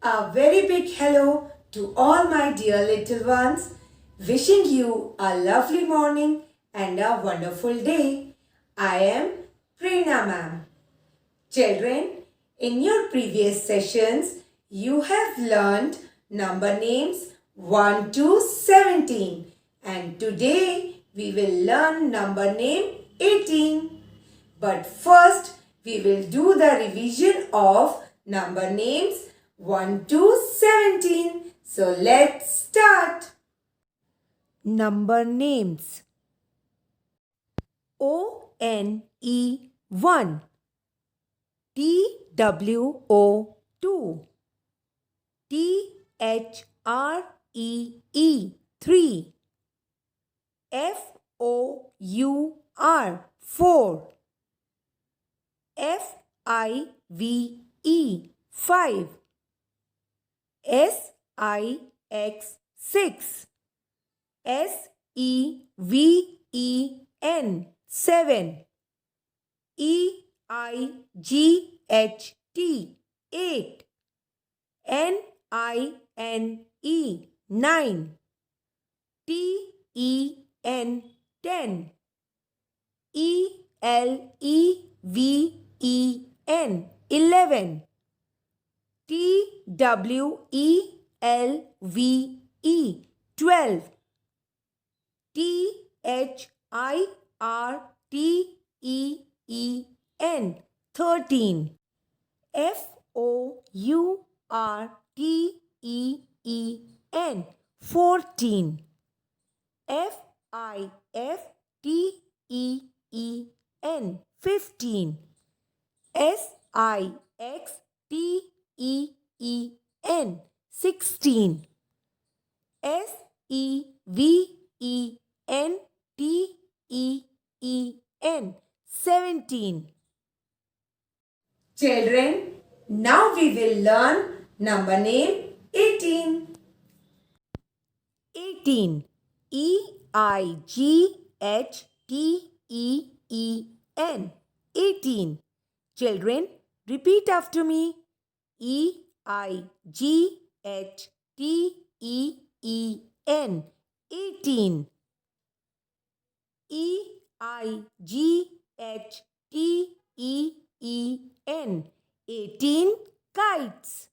A very big hello to all my dear little ones. Wishing you a lovely morning and a wonderful day. I am Prerna ma'am. Children, in your previous sessions, you have learned number names 1 to 17. And today we will learn number name 18. But first, we will do the revision of number names 1 to 17. So let's start. Number names. ONE 1, TWO 2, THREE 3, FOUR 4, FIVE 5, SIX 6, SEVEN 7, EIGHT 8, NINE 9, TEN 10, ELEVEN 11, TWELVE 12, THIRTEEN 13, FOURTEEN 14, FIFTEEN 15, SIXTEEN 16, SEVENTEEN 17. Children, now we will learn number name 18. 18. EIGHTEEN 18. Children, repeat after me. EIGHTEEN 18. EIGHTEEN 18 kites.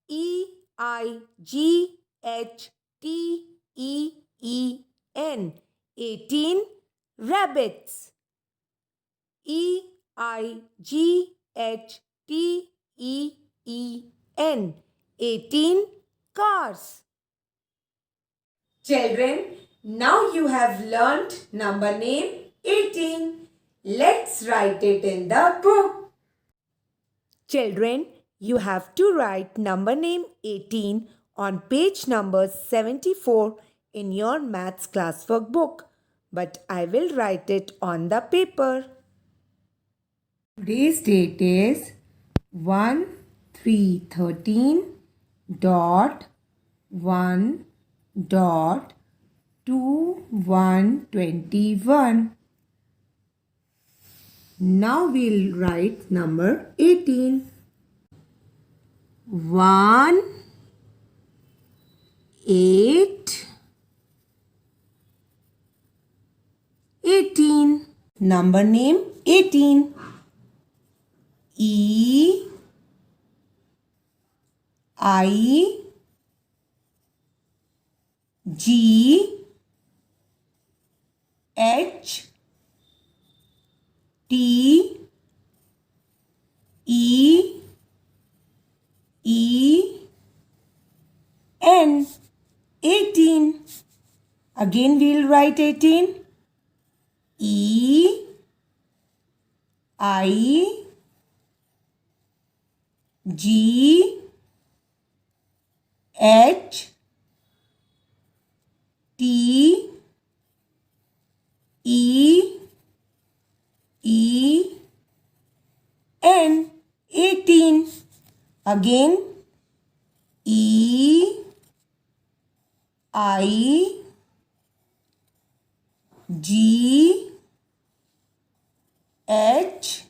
EIGHTEEN 18 rabbits. EIGHTEEN 18 cars. Children, now you have learnt number name 18. Let's write it in the book. Children, you have to write number name 18 on page number 74 in your maths classwork book. But I will write it on the paper. Today's date is 1/3/13 dot 1 dot 2/1/21. Now we'll write number 18. 1 8 18. Number name 18. E I G H T E N 18. Again we'll write 18. E I G H T E N 18. Again E I G H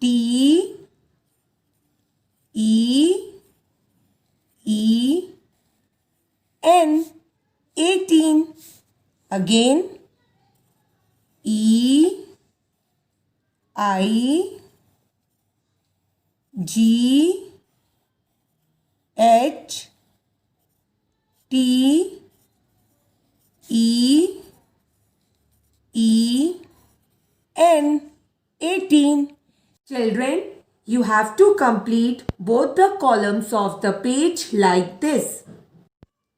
T N. 18. Again. E. I. G. H. T. E. E. N. 18. Children, you have to complete both the columns of the page like this.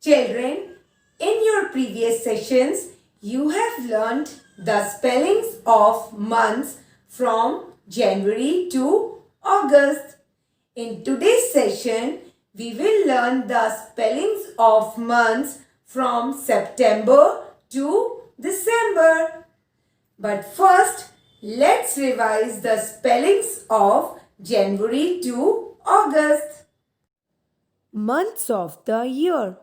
Children, in your previous sessions, you have learnt the spellings of months from January to August. In today's session, we will learn the spellings of months from September to December. But first, let's revise the spellings of January to August. Months of the year.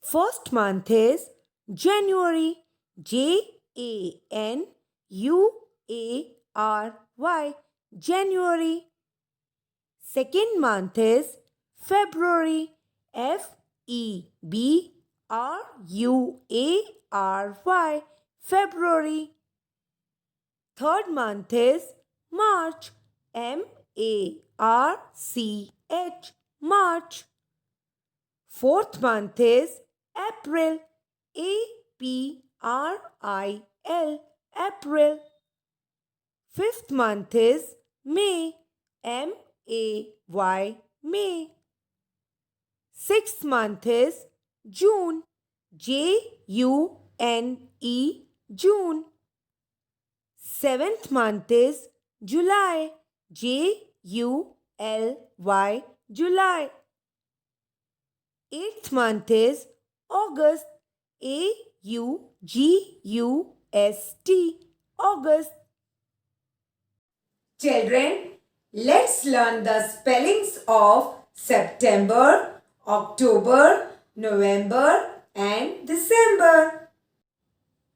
First month is January. January. January. Second month is February. February. February. Third month is March. March. Fourth month is April. April. Fifth month is May. May. Sixth month is June. June. Seventh month is July. July. Eighth month is August. August. Children, let's learn the spellings of September, October, November and December.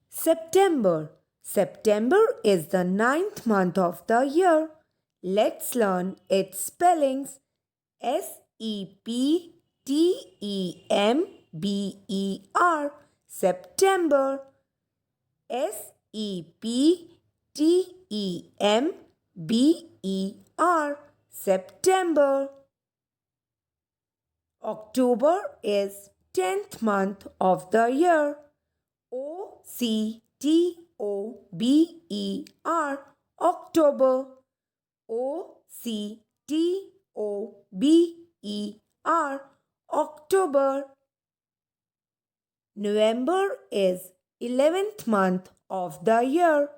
September. September is the 9th month of the year. Let's learn its spellings. September. September. September. October is 10th month of the year. October. October. November is 11th month of the year.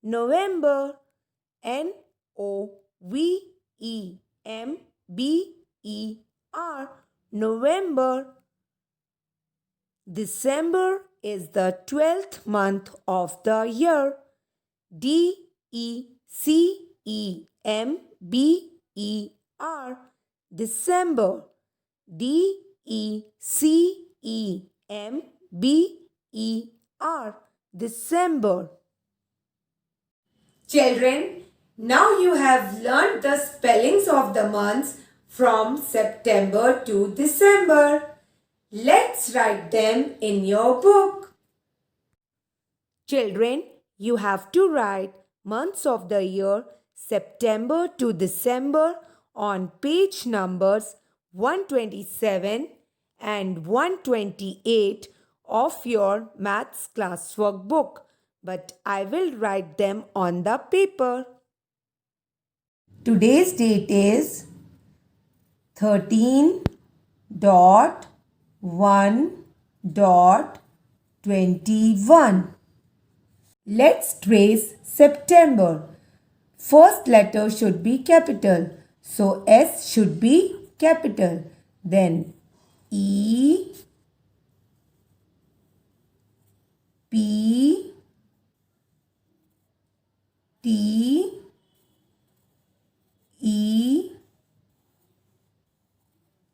November. November. December is the 12th month of the year. December. December. Children, now you have learned the spellings of the months from September to December. Let's write them in your book. Children, you have to write months of the year September to December on page numbers 127 and 128 of your maths classwork book, but I will write them on the paper. Today's date is 13.1.21. Let's trace September. First letter should be capital, so S should be capital. Then E, P, T, E,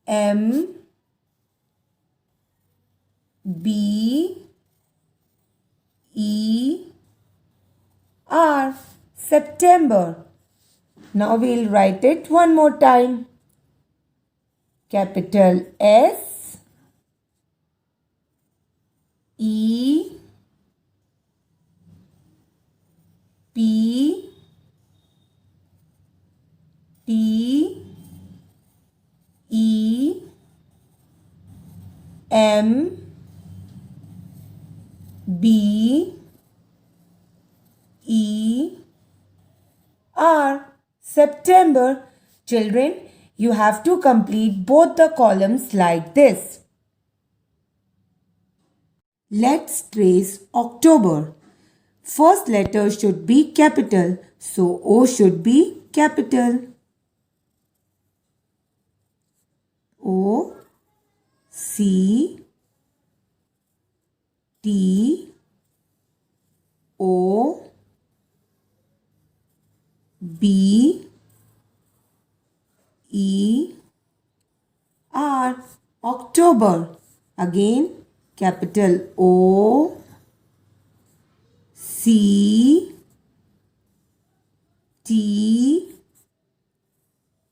M, B, E, R. September. Now we'll write it one more time. Capital S E P T E M B E R. September. Children, you have to complete both the columns like this. Let's trace October. First letter should be capital, so O should be capital. O C T O B E R. October. Again, capital O C T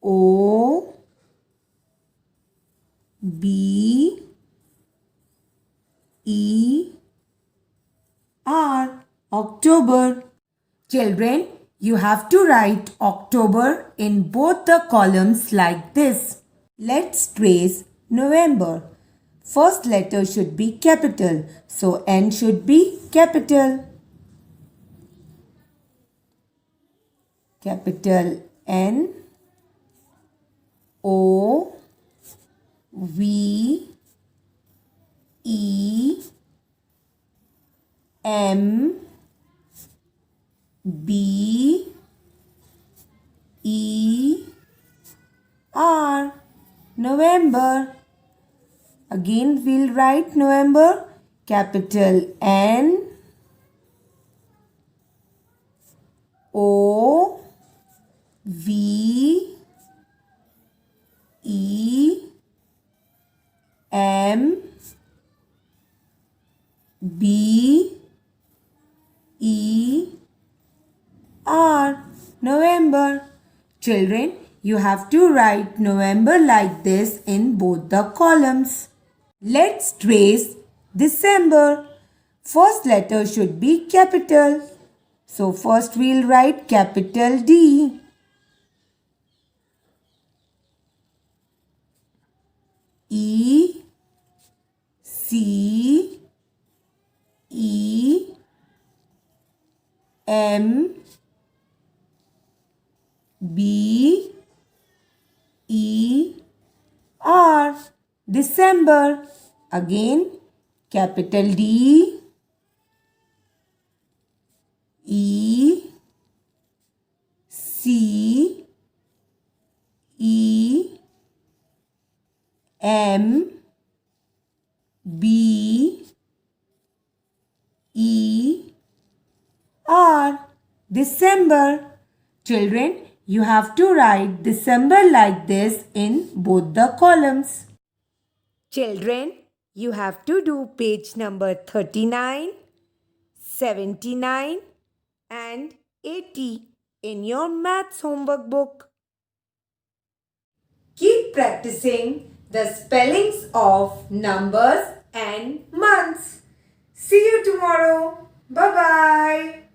O B E R. October. Children, you have to write October in both the columns like this. Let's trace November. First letter should be capital, so N should be capital. Capital N O V E M B E R. November. Again we'll write November. Capital N O V E M B E R. November. Children, you have to write November like this in both the columns. Let's trace December. First letter should be capital. So first we'll write capital D. E C E M B E R. December. Again, capital D E C E M B E R. December. Children, you have to write December like this in both the columns. Children, you have to do page number 39, 79 and 80 in your maths homework book. Keep practicing the spellings of numbers and months. See you tomorrow. Bye-bye.